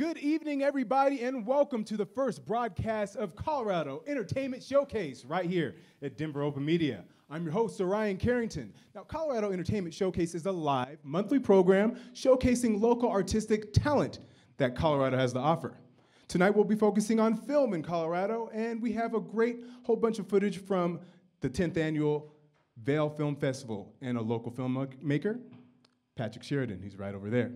Good evening, everybody, and welcome to the first broadcast of Colorado Entertainment Showcase right here at Denver Open Media. I'm your host, Orion Carrington. Now, Colorado Entertainment Showcase is a live monthly program showcasing local artistic talent that Colorado has to offer. Tonight, we'll be focusing on film in Colorado, and we have a great whole bunch of footage from the 10th annual Vail Film Festival and a local filmmaker, Patrick Sheridan. He's right over there.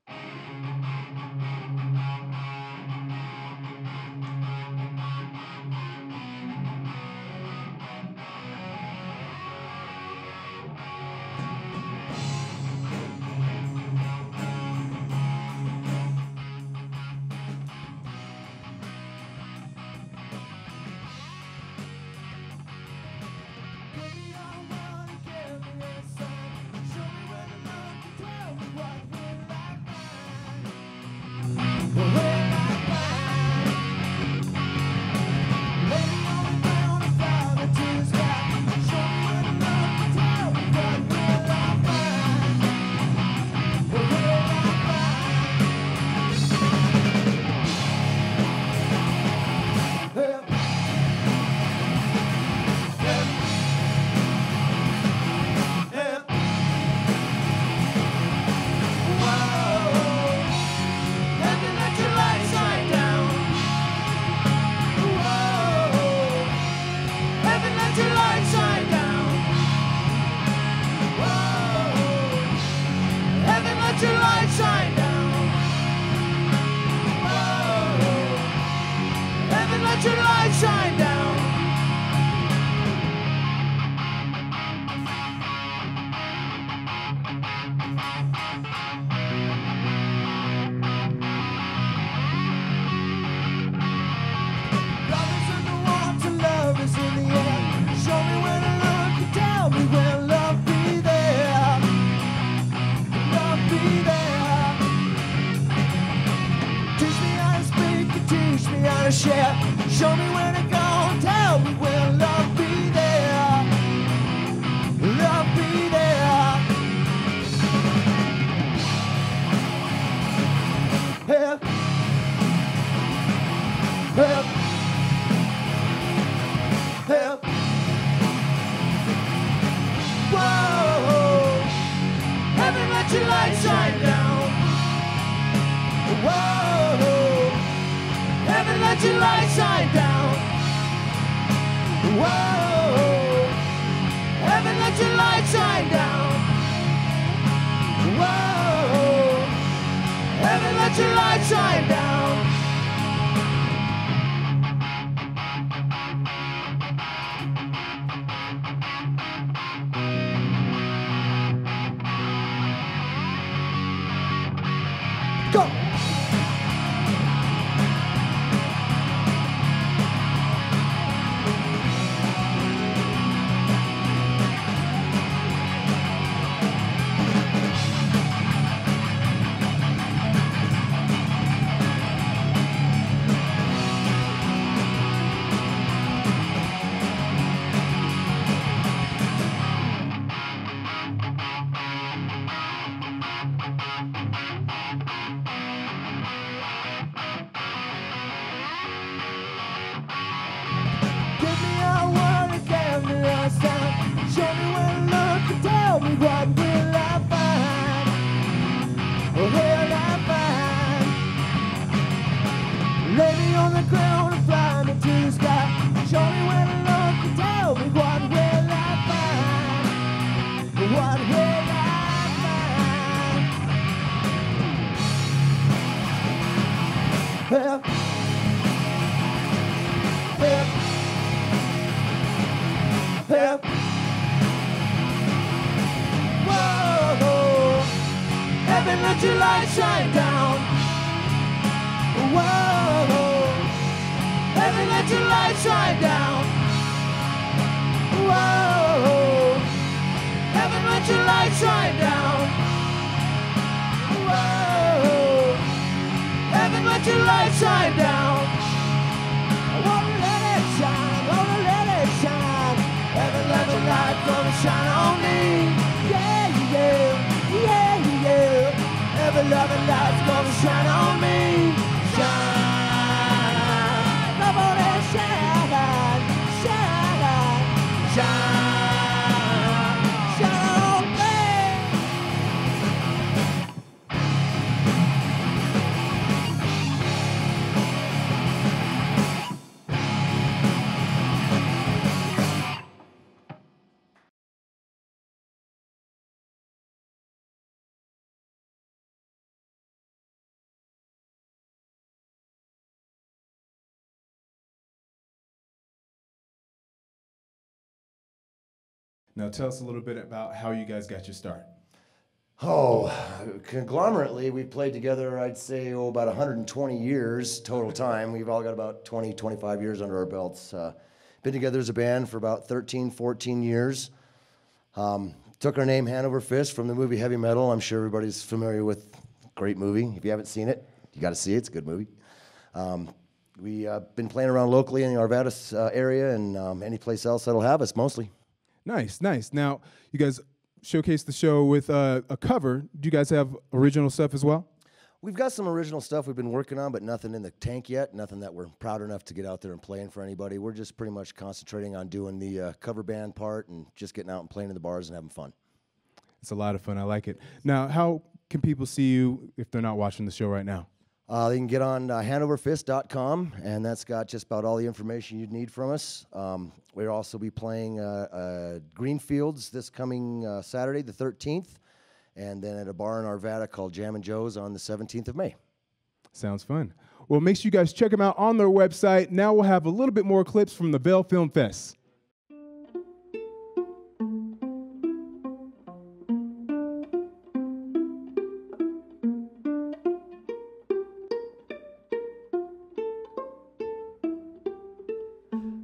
Show me where to go, tell me where love be there. Love be there. Help. Help. Help. Whoa. Heaven, let your light shine down. Whoa. Heaven, let your light shine down. Whoa. Heaven, let your light shine down. Whoa. Heaven, let your light shine down. Go. Show me where to look and tell me what will I find? What will I find? Lay me on the ground and fly me to the sky. Show me where to look and tell me what will I find? What will I find? Help. Help. Help. Whoa. Heaven, let your light shine down. Whoa. Heaven, let your light shine down. Whoa. Heaven, let your light shine down. Whoa. Heaven, let your light shine down. I wanna let it shine, wanna let it shine. Heaven, let your light come and shine on me. Yeah, yeah, yeah, yeah. Every loving light's gonna shine on me. Shine. Now tell us a little bit about how you guys got your start. Oh, conglomerately, we've played together, I'd say, about 120 years total time. We've all got about 20, 25 years under our belts. Been together as a band for about 13, 14 years. Took our name, Hand Over Fist, from the movie Heavy Metal. I'm sure everybody's familiar with. Great movie. If you haven't seen it, you got to see it. It's a good movie. We've been playing around locally in the Arvada area and any place else that'll have us, mostly. Nice, nice. Now, you guys showcased the show with a cover. Do you guys have original stuff as well? We've got some original stuff we've been working on, but nothing in the tank yet, nothing that we're proud enough to get out there and playing for anybody. We're just pretty much concentrating on doing the cover band part and just getting out and playing in the bars and having fun. It's a lot of fun. I like it. Now, how can people see you if they're not watching the show right now? They can get on handoverfist.com, and that's got just about all the information you'd need from us. We'll also be playing Greenfields this coming Saturday, the 13th, and then at a bar in Arvada called Jam and Joe's on the 17th of May. Sounds fun. Well, make sure you guys check them out on their website. Now we'll have a little bit more clips from the Vail Film Fest.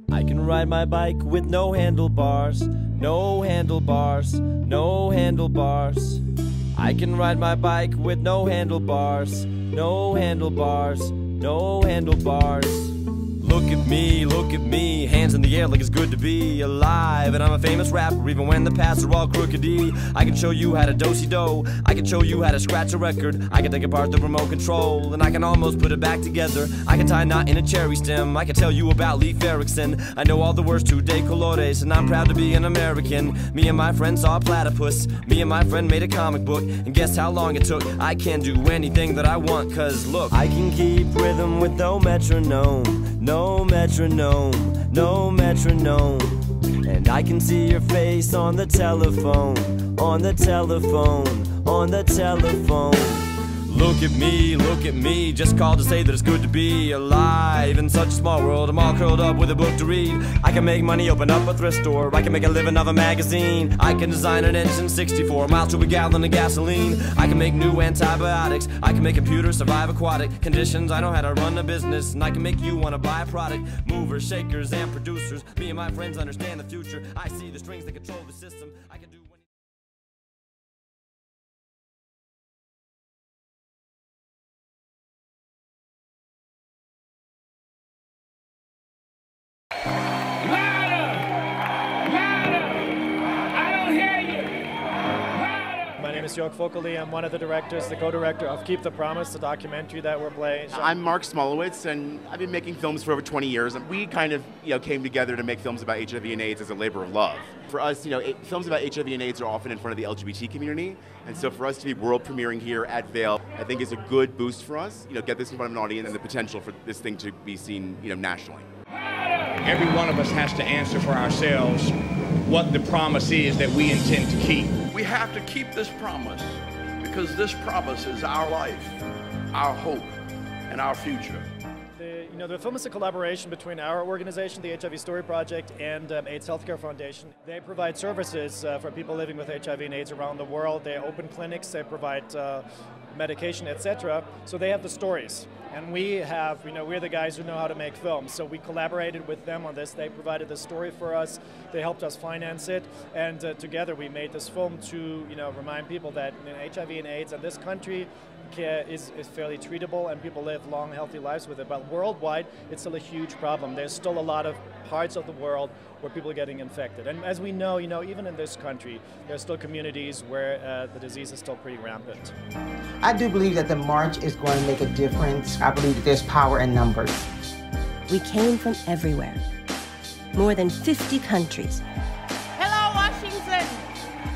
I can ride my bike with no handlebars, no handlebars, no handlebars. I can ride my bike with no handlebars, no handlebars, no handlebars. Look at me, hands in the air like it's good to be alive. And I'm a famous rapper even when the paths are all crookedy. I can show you how to do-si-do, I can show you how to scratch a record. I can take apart the remote control and I can almost put it back together. I can tie a knot in a cherry stem, I can tell you about Leif Erikson. I know all the words to De Colores and I'm proud to be an American. Me and my friend saw a platypus, me and my friend made a comic book. And guess how long it took? I can do anything that I want, cause look, I can keep rhythm with no metronome, no metronome, no metronome. And I can see your face on the telephone, on the telephone, on the telephone. Look at me, just called to say that it's good to be alive. In such a small world, I'm all curled up with a book to read. I can make money, open up a thrift store, I can make a living off a magazine. I can design an engine 64 miles to a gallon of gasoline. I can make new antibiotics, I can make computers survive aquatic conditions. I know how to run a business, and I can make you want to buy a product. Movers, shakers, and producers, me and my friends understand the future. I see the strings that control the system. I can do My name is Jörg Fokeley. I'm one of the directors, the co-director of Keep the Promise, the documentary that we're playing. I'm Mark Smolowitz, and I've been making films for over 20 years. And we kind of, came together to make films about HIV and AIDS as a labor of love. For us, films about HIV and AIDS are often in front of the LGBT community, and so for us to be world premiering here at Vail, I think is a good boost for us. Get this in front of an audience and the potential for this thing to be seen, nationally. Every one of us has to answer for ourselves what the promise is that we intend to keep. We have to keep this promise because this promise is our life, our hope, and our future. The film is a collaboration between our organization, the HIV Story Project, and AIDS Healthcare Foundation. They provide services for people living with HIV and AIDS around the world. They open clinics, they provide medication, etc. So they have the stories. And we have, we're the guys who know how to make films. So we collaborated with them on this. They provided the story for us. They helped us finance it. And together we made this film to, remind people that HIV and AIDS in this country is fairly treatable and people live long, healthy lives with it. But worldwide, it's still a huge problem. There's still a lot of parts of the world where people are getting infected. And as we know, even in this country, there's still communities where the disease is still pretty rampant. I do believe that the march is going to make a difference. I believe that there's power in numbers. We came from everywhere, more than 50 countries. Hello, Washington!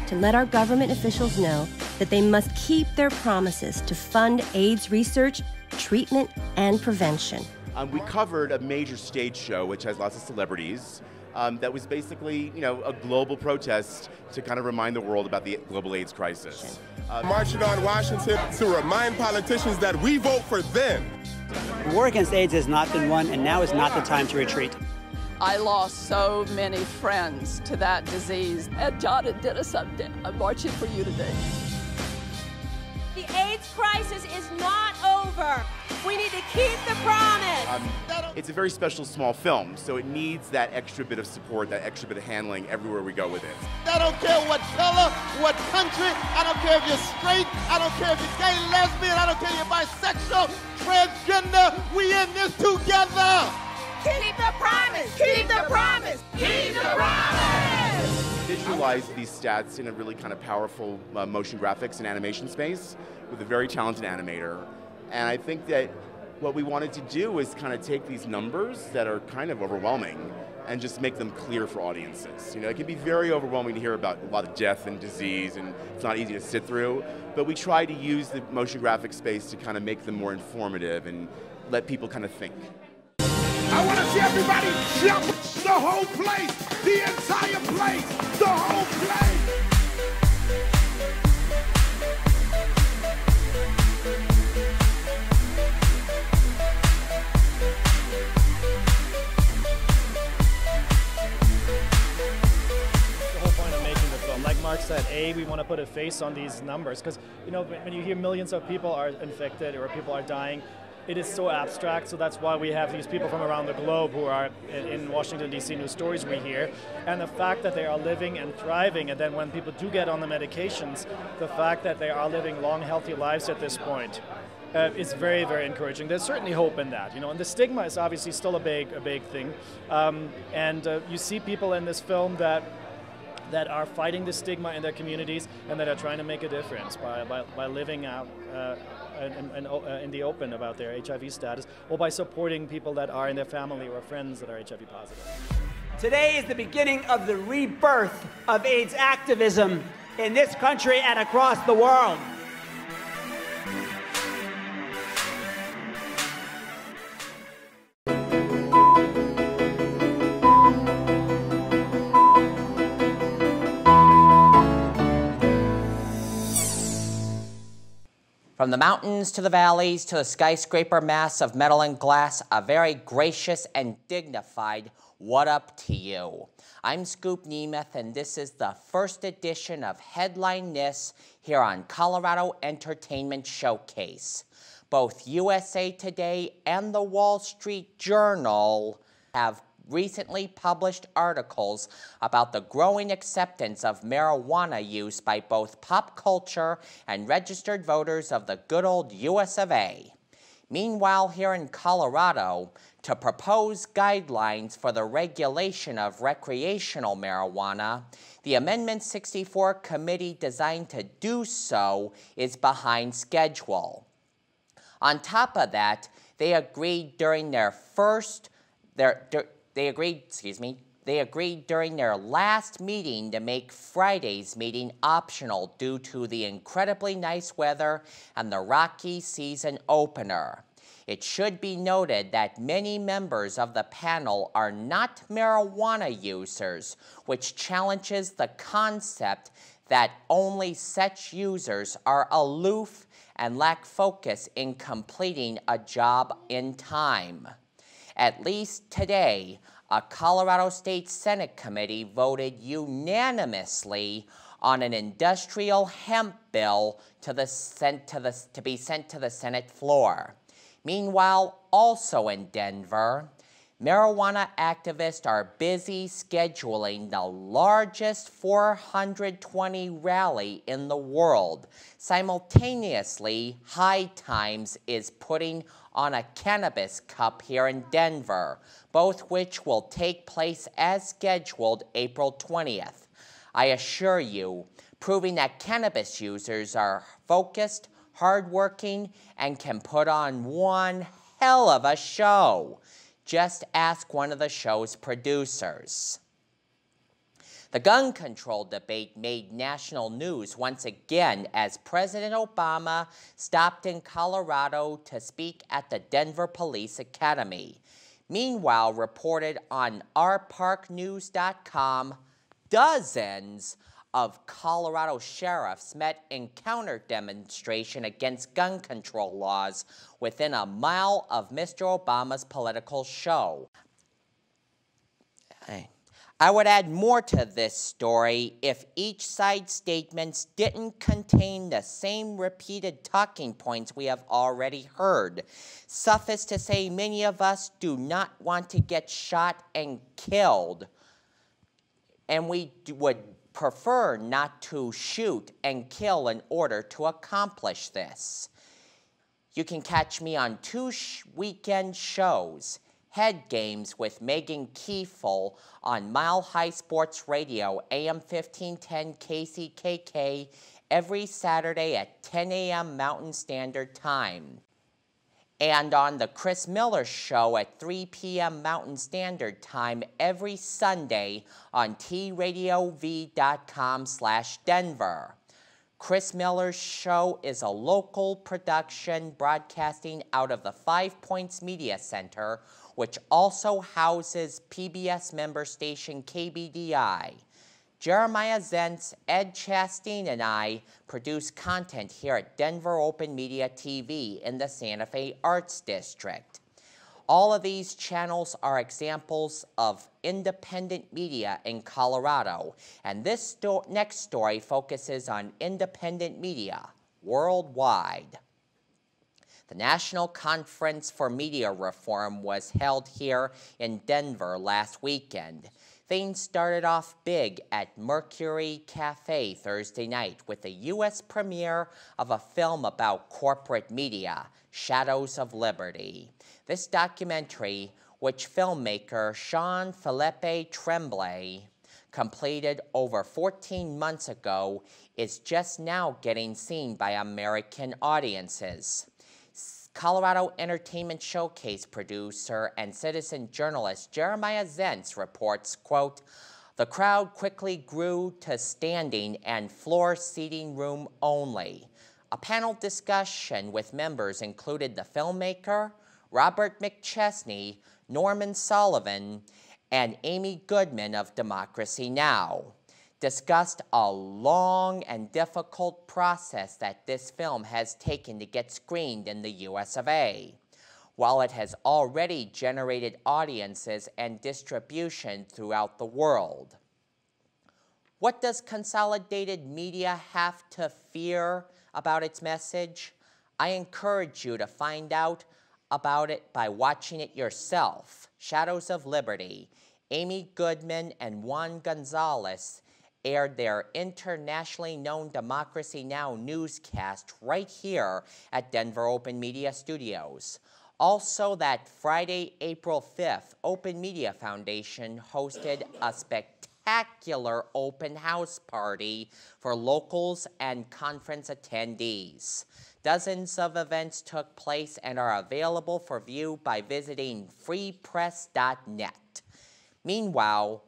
To let our government officials know that they must keep their promises to fund AIDS research, treatment, and prevention. We covered a major stage show, which has lots of celebrities, that was basically, a global protest to kind of remind the world about the global AIDS crisis. Marching on Washington to remind politicians that we vote for them. The war against AIDS has not been won, and now is not the time to retreat. I lost so many friends to that disease. And John and Dennis, I'm marching for you today. The AIDS crisis is not over. We need to keep the promise. It's a very special small film, so it needs that extra bit of support, that extra bit of handling everywhere we go with it. I don't care what color, what country, I don't care if you're straight, I don't care if you're gay, lesbian, I don't care if you're bisexual, transgender, we in this together. Keep the promise. Keep the promise. Keep the promise. Visualize these stats in a really kind of powerful motion graphics and animation space with a very talented animator. And I think that what we wanted to do was kind of take these numbers that are kind of overwhelming and just make them clear for audiences. You know, it can be very overwhelming to hear about a lot of death and disease, and it's not easy to sit through, but we try to use the motion graphic space to kind of make them more informative and let people kind of think. I want to see everybody jump the whole place, the entire place, the whole place. Like Mark said, we want to put a face on these numbers because, you know, when you hear millions of people are infected or people are dying, it is so abstract, so that's why we have these people from around the globe who are in Washington, D.C. news stories we hear, and the fact that they are living and thriving, and then when people do get on the medications, the fact that they are living long, healthy lives at this point is very, very encouraging. There's certainly hope in that, you know, and the stigma is obviously still a big thing, and you see people in this film that are fighting the stigma in their communities and that are trying to make a difference by living out in the open about their HIV status, or by supporting people that are in their family or friends that are HIV positive. Today is the beginning of the rebirth of AIDS activism in this country and across the world. From the mountains to the valleys to the skyscraper mass of metal and glass, a very gracious and dignified what up to you. I'm Scoop Nemeth, and this is the first edition of Headline This here on Colorado Entertainment Showcase. Both USA Today and the Wall Street Journal have recently published articles about the growing acceptance of marijuana use by both pop culture and registered voters of the good old US of A. Meanwhile, here in Colorado, to propose guidelines for the regulation of recreational marijuana, the Amendment 64 committee designed to do so is behind schedule. On top of that, they agreed during their during their last meeting to make Friday's meeting optional due to the incredibly nice weather and the Rocky season opener. It should be noted that many members of the panel are not marijuana users, which challenges the concept that only such users are aloof and lack focus in completing a job in time. At least today, a Colorado State Senate committee voted unanimously on an industrial hemp bill to be sent to the Senate floor. Meanwhile, also in Denver, marijuana activists are busy scheduling the largest 420 rally in the world. Simultaneously, High Times is putting on a cannabis cup here in Denver, both which will take place as scheduled April 20th. I assure you, proving that cannabis users are focused, hardworking, and can put on one hell of a show. Just ask one of the show's producers. The gun control debate made national news once again as President Obama stopped in Colorado to speak at the Denver Police Academy. Meanwhile, reported on ourparknews.com, dozens of Colorado sheriffs met in counter-demonstration against gun control laws within a mile of Mr. Obama's political show. I would add more to this story if each side's statements didn't contain the same repeated talking points we have already heard. Suffice to say, many of us do not want to get shot and killed, and we would prefer not to shoot and kill in order to accomplish this. You can catch me on two weekend shows, Head Games with Megan Kiefel on Mile High Sports Radio, AM 1510 KCKK, every Saturday at 10 a.m. Mountain Standard Time. And on The Chris Miller Show at 3 p.m. Mountain Standard Time every Sunday on tradiov.com/Denver. Chris Miller's show is a local production broadcasting out of the 5 Points Media Center, which also houses PBS member station KBDI. Jeremiah Zentz, Ed Chastain, and I produce content here at Denver Open Media TV in the Santa Fe Arts District. All of these channels are examples of independent media in Colorado, and this next story focuses on independent media worldwide. The National Conference for Media Reform was held here in Denver last weekend. Things started off big at Mercury Cafe Thursday night with the U.S. premiere of a film about corporate media, Shadows of Liberty. This documentary, which filmmaker Jean-Philippe Tremblay completed over 14 months ago, is just now getting seen by American audiences. Colorado Entertainment Showcase producer and citizen journalist Jeremiah Zentz reports, quote, "The crowd quickly grew to standing and floor seating room only. A panel discussion with members included the filmmaker, Robert McChesney, Norman Sullivan, and Amy Goodman of Democracy Now! Discussed a long and difficult process that this film has taken to get screened in the US of A. While it has already generated audiences and distribution throughout the world. What does consolidated media have to fear about its message? I encourage you to find out about it by watching it yourself. Shadows of Liberty. Amy Goodman and Juan Gonzalez aired their internationally known Democracy Now! Newscast right here at Denver Open Media Studios. Also that Friday, April 5th, Open Media Foundation hosted a spectacular open house party for locals and conference attendees. Dozens of events took place and are available for view by visiting freepress.net. Meanwhile,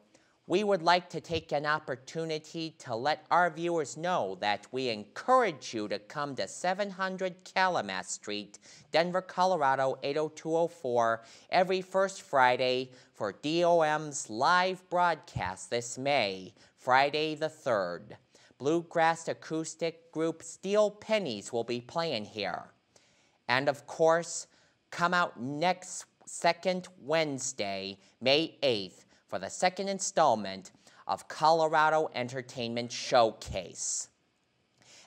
we would like to take an opportunity to let our viewers know that we encourage you to come to 700 Calumet Street, Denver, Colorado, 80204 every first Friday for DOM's live broadcast this May, Friday the 3rd. Bluegrass acoustic group Steel Pennies will be playing here. And of course, come out next second Wednesday, May 8th, for the second installment of Colorado Entertainment Showcase.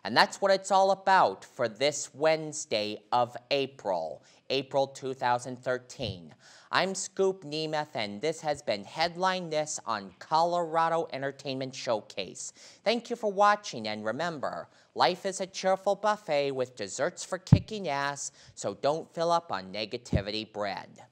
And that's what it's all about for this Wednesday of April 2013. I'm Scoop Nemeth, and this has been Headline This on Colorado Entertainment Showcase. Thank you for watching, and remember, life is a cheerful buffet with desserts for kicking ass, so don't fill up on negativity bread.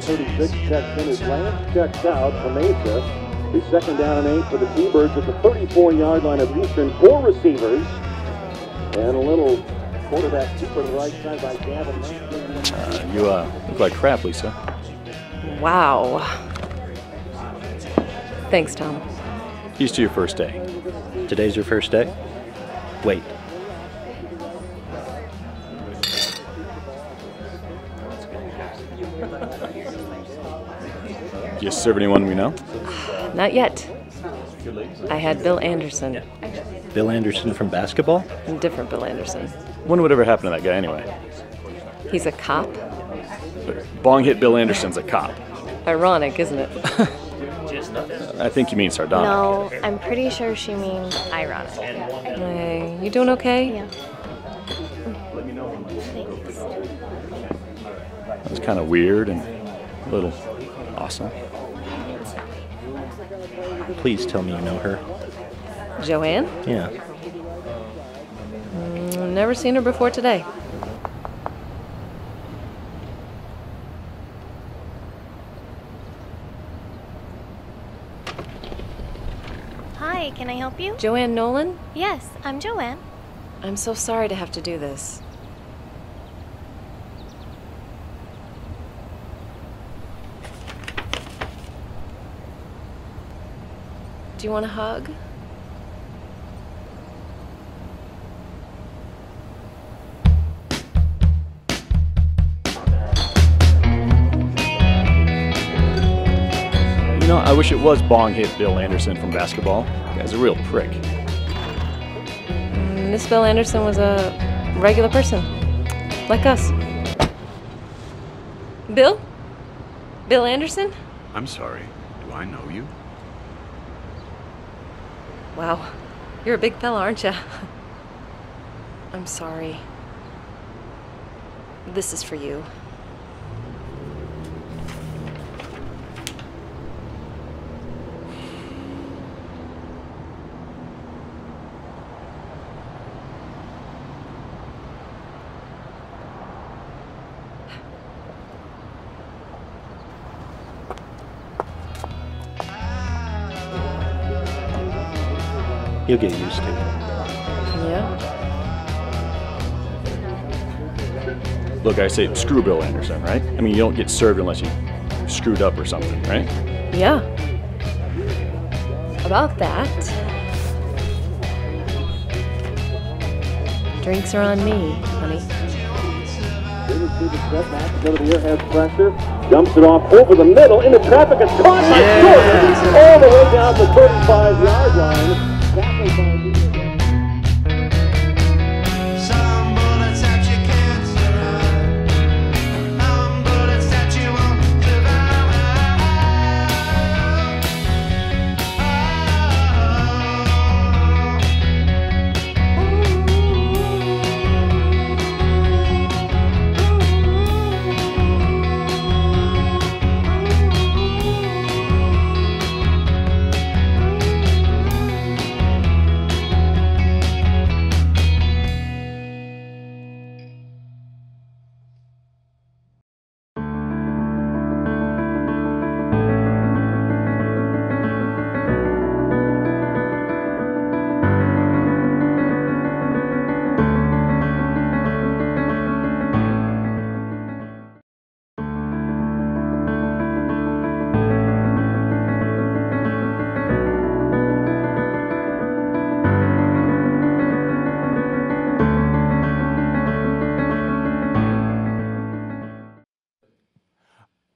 36 checks in as Lance checks out for Mesa. The 2nd down and 8 for the T-Birds at the 34-yard line of Eastern. 4 receivers. And a little quarterback keeper to the right side by Gavin. You look like crap, Lisa. Wow. Thanks, Tom. Here's to your first day. Today's your first day? Wait. Do you serve anyone we know? Not yet. I had Bill Anderson. Bill Anderson from basketball? Different Bill Anderson. Wonder what ever happened to that guy anyway. He's a cop? Bong hit Bill Anderson's a cop. Ironic, isn't it? I think you mean sardonic. No, I'm pretty sure she means ironic. Hey, you doing okay? Yeah. That was kind of weird and a little awesome. Please tell me you know her. Joanne? Yeah. Never seen her before today. Hi, can I help you? Joanne Nolan? Yes, I'm Joanne. I'm so sorry to have to do this. Do you want a hug? You know, I wish it was Bong hit Bill Anderson from basketball. The guy's a real prick. This Bill Anderson was a regular person, like us. Bill? Bill Anderson? I'm sorry. Do I know you? Wow, you're a big fella, aren't you? I'm sorry. This is for you. You'll get used to it. Yeah? Look, I say screw Bill Anderson, right? I mean, you don't get served unless you screwed up or something, right? Yeah. About that. Drinks are on me, honey. Go to the air, has pressure, jumps it off over the middle into traffic. It's caught by Jordan all the way down the 35-yard line.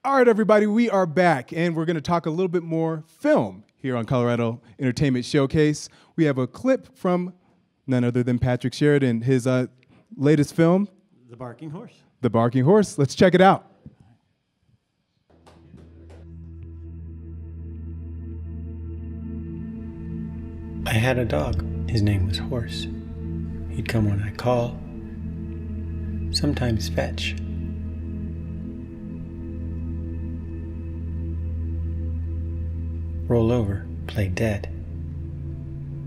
All right, everybody, we are back, and we're going to talk a little bit more film here on Colorado Entertainment Showcase. We have a clip from none other than Patrick Sheridan, his latest film, The Barking Horse. The Barking Horse. Let's check it out. I had a dog. His name was Horse. He'd come when I call, sometimes fetch. Roll over, play dead.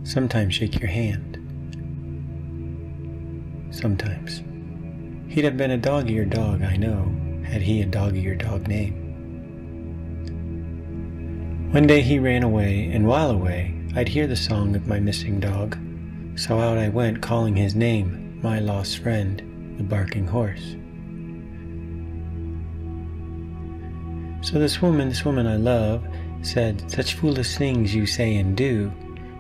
Sometimes shake your hand. Sometimes. He'd have been a dog-eared dog, I know, had he a dog-eared dog name. One day he ran away, and while away, I'd hear the song of my missing dog. So out I went, calling his name, my lost friend, the barking horse. So this woman I love, said, "Such foolish things you say and do.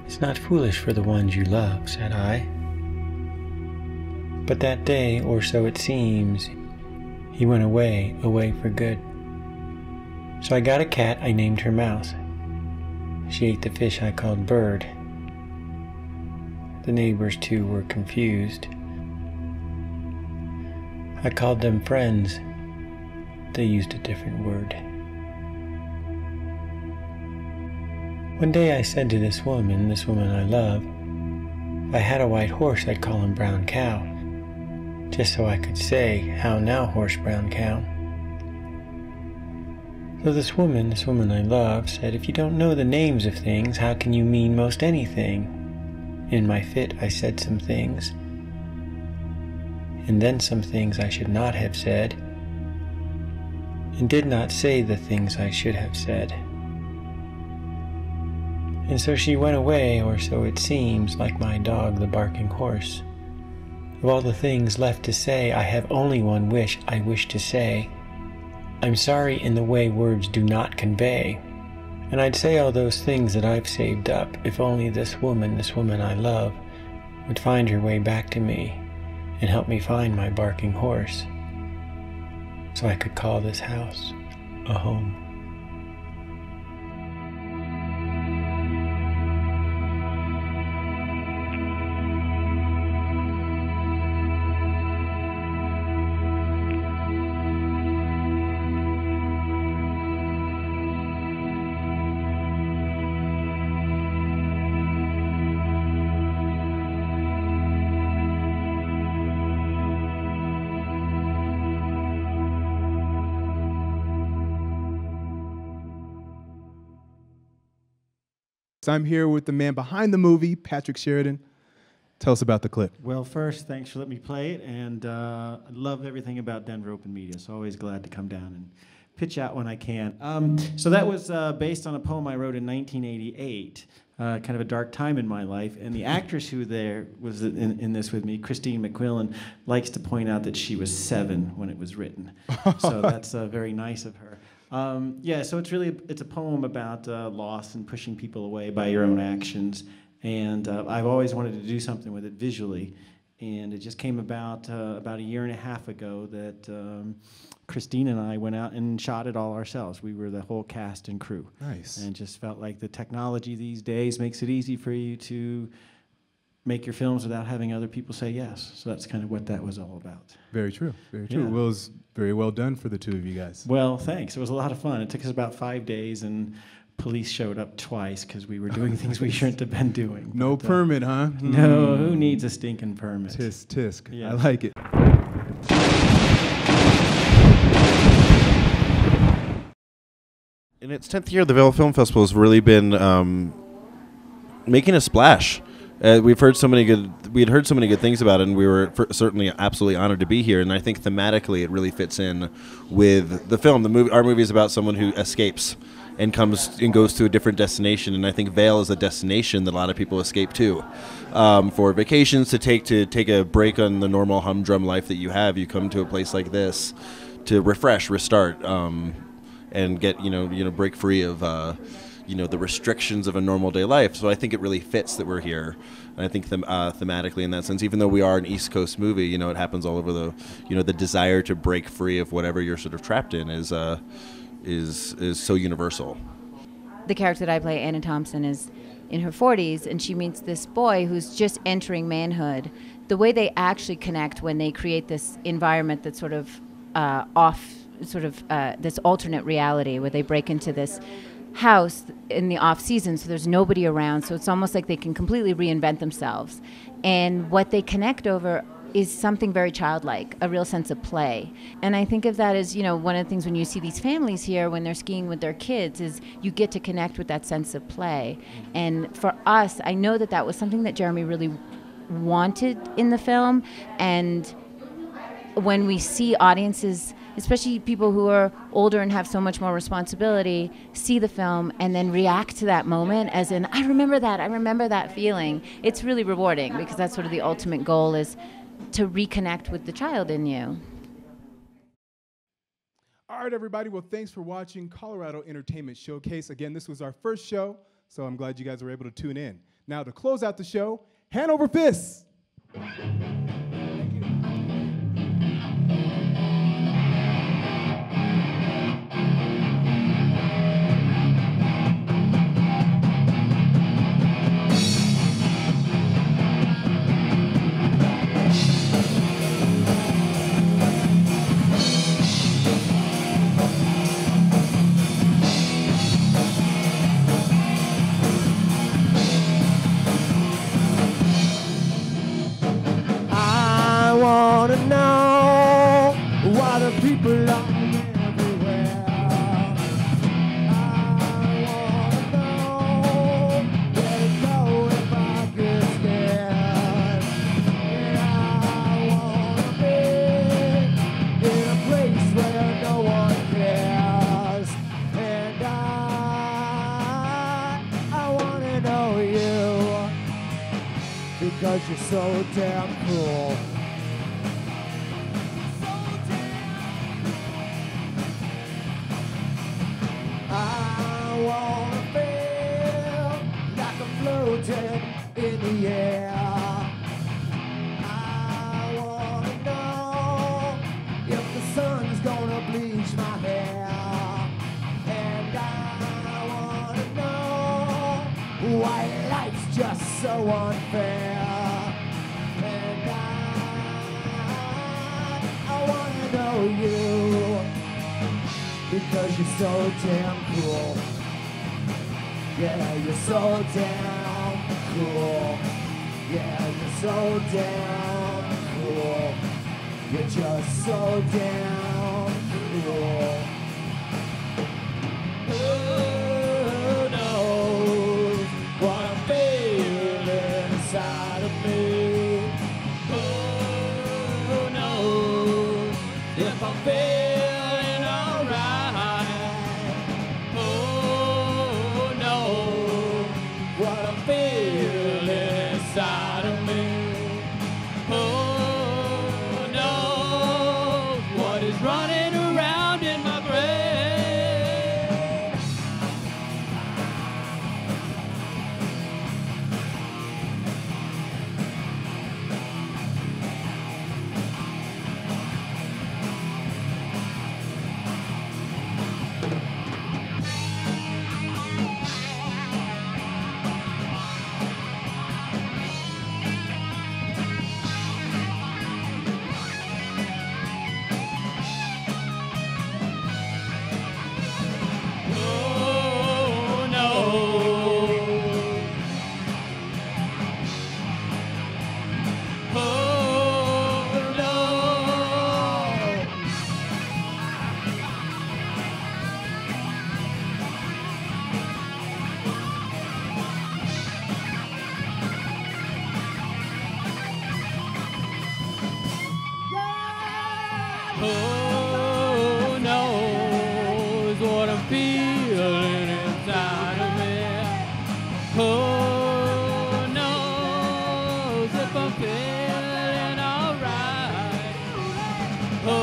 It's not foolish for the ones you love," said I. But that day, or so it seems, he went away for good. So I got a cat, I named her Mouse. She ate the fish I called Bird. The neighbors too were confused. I called them friends. They used a different word. One day I said to this woman I love, if I had a white horse I'd call him Brown Cow, just so I could say, "How now, horse brown cow?" So this woman I love, said, "If you don't know the names of things, how can you mean most anything?" In my fit I said some things, and then some things I should not have said, and did not say the things I should have said. And so she went away, or so it seems, like my dog, the barking horse. Of all the things left to say, I have only one wish I wish to say. I'm sorry in the way words do not convey. And I'd say all those things that I've saved up, if only this woman I love, would find her way back to me and help me find my barking horse, so I could call this house a home. So I'm here with the man behind the movie, Patrick Sheridan. Tell us about the clip. Well, first, thanks for letting me play it, and I love everything about Denver Open Media, so always glad to come down and pitch out when I can. So that was based on a poem I wrote in 1988, kind of a dark time in my life, and the actress who there was in this with me, Christine McQuillan, likes to point out that she was 7 when it was written. So that's very nice of her. Yeah, so it's a poem about loss and pushing people away by your own actions, and I've always wanted to do something with it visually, and it just came about a year and a half ago that Christine and I went out and shot it all ourselves. We were the whole cast and crew. Nice. And just felt like the technology these days makes it easy for you to make your films without having other people say yes. So that's kind of what that was all about. Very true, very true. Yeah. Well, it was very well done for the two of you guys. Well, thanks. It was a lot of fun. It took us about 5 days, and police showed up twice because we were doing things we shouldn't have been doing. No permit, huh? No, who needs a stinking permit? Tisk, tisk. Yeah. I like it. In its 10th year, the Vail Film Festival has really been making a splash. We'd heard so many good things about it, and we were certainly absolutely honored to be here. And I think thematically, it really fits in with the film. Our movie is about someone who escapes and goes to a different destination. And I think Vail is a destination that a lot of people escape to for vacations, to take a break on the normal humdrum life that you have. You come to a place like this to refresh, restart, and get break free of the restrictions of a normal day life. So I think it really fits that we're here. And I think thematically in that sense, even though we are an East Coast movie, it happens all over the desire to break free of whatever you're sort of trapped in is so universal. The character that I play, Anna Thompson, is in her 40s, and she meets this boy who's just entering manhood. The way they actually connect when they create this environment that's sort of this alternate reality where they break into this house in the off season, so there's nobody around, so it's almost like they can completely reinvent themselves, and what they connect over is something very childlike, a real sense of play. And I think of that as, one of the things when you see these families here when they're skiing with their kids is you get to connect with that sense of play. And for us, I know that was something that Jeremy really wanted in the film, and when we see audiences especially people who are older and have so much more responsibility, see the film and then react to that moment as in, I remember that feeling. It's really rewarding because that's sort of the ultimate goal, is to reconnect with the child in you. All right, everybody. Well, thanks for watching Colorado Entertainment Showcase. Again, this was our first show, so I'm glad you guys were able to tune in. Now, to close out the show, hand over fists. I wanna know why the people are everywhere. I wanna know where to go if I get scared. And I wanna be in a place where no one cares. And I wanna know you, because you're so damn cool. I wanna feel like I'm floating in the air. I wanna know if the sun's gonna bleach my hair. And I wanna know why life's just so unfair. And I wanna know you, because you're so damn cool. Yeah, you're so damn cool. Yeah, you're so damn cool. You're just so damn cool. Who knows what I'm feeling inside of me? Who knows if I'm feeling alright? Who knows what I'm feeling inside of me? Who knows what is running around in my brain? Who knows? Who knows? Who knows what I'm feeling inside of me? Who knows if I'm feeling alright? Who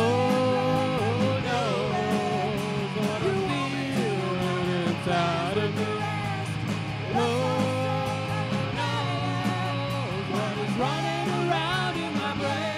knows what I'm feeling inside of me? Who knows what is running around in my brain?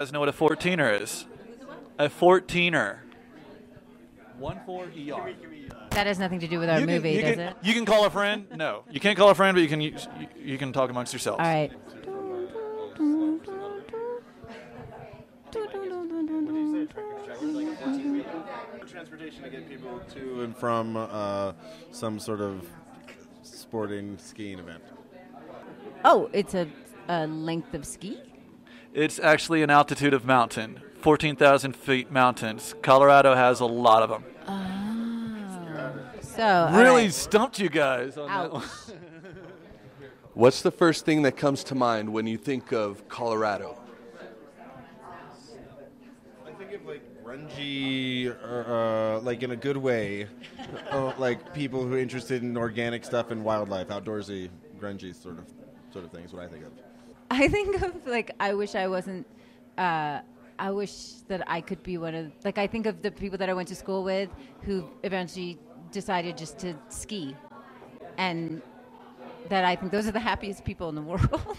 guys know what a 14er is? A 14er. 14ER. That has nothing to do with our movie, does it? You can call a friend. No, you can't call a friend, but you can talk amongst yourselves. All right. Transportation to get people to and from some sort of sporting skiing event. Oh, it's a length of ski? It's actually an altitude of mountain, 14,000 feet mountains. Colorado has a lot of them. So really stumped you guys on that one. What's the first thing that comes to mind when you think of Colorado? I think of like grungy, like in a good way, like people who are interested in organic stuff and wildlife, outdoorsy, grungy sort of things. What I think of. I think of like I wish I wasn't. I wish that I could be one of I think of the people that I went to school with who eventually decided just to ski, and that I think those are the happiest people in the world.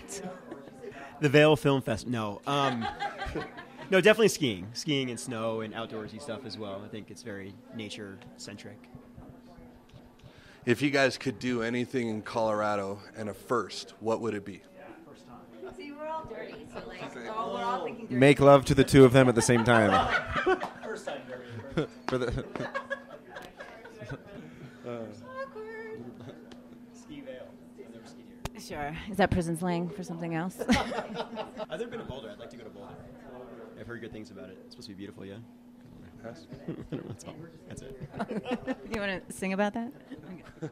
The Vail Film Fest. No. No, definitely skiing and snow and outdoorsy stuff as well. I think it's very nature centric. If you guys could do anything in Colorado and a first, what would it be? See, we're all dirty, so we're all thinking dirty. Make love to the two of them at the same time. First time dirty. For the Ski Vail. I've never skied here. Sure. Is that prison slang for something else? I've never been to Boulder. I'd like to go to Boulder. I've heard good things about it. It's supposed to be beautiful, yeah? That's all. That's it. You want to sing about that? Okay.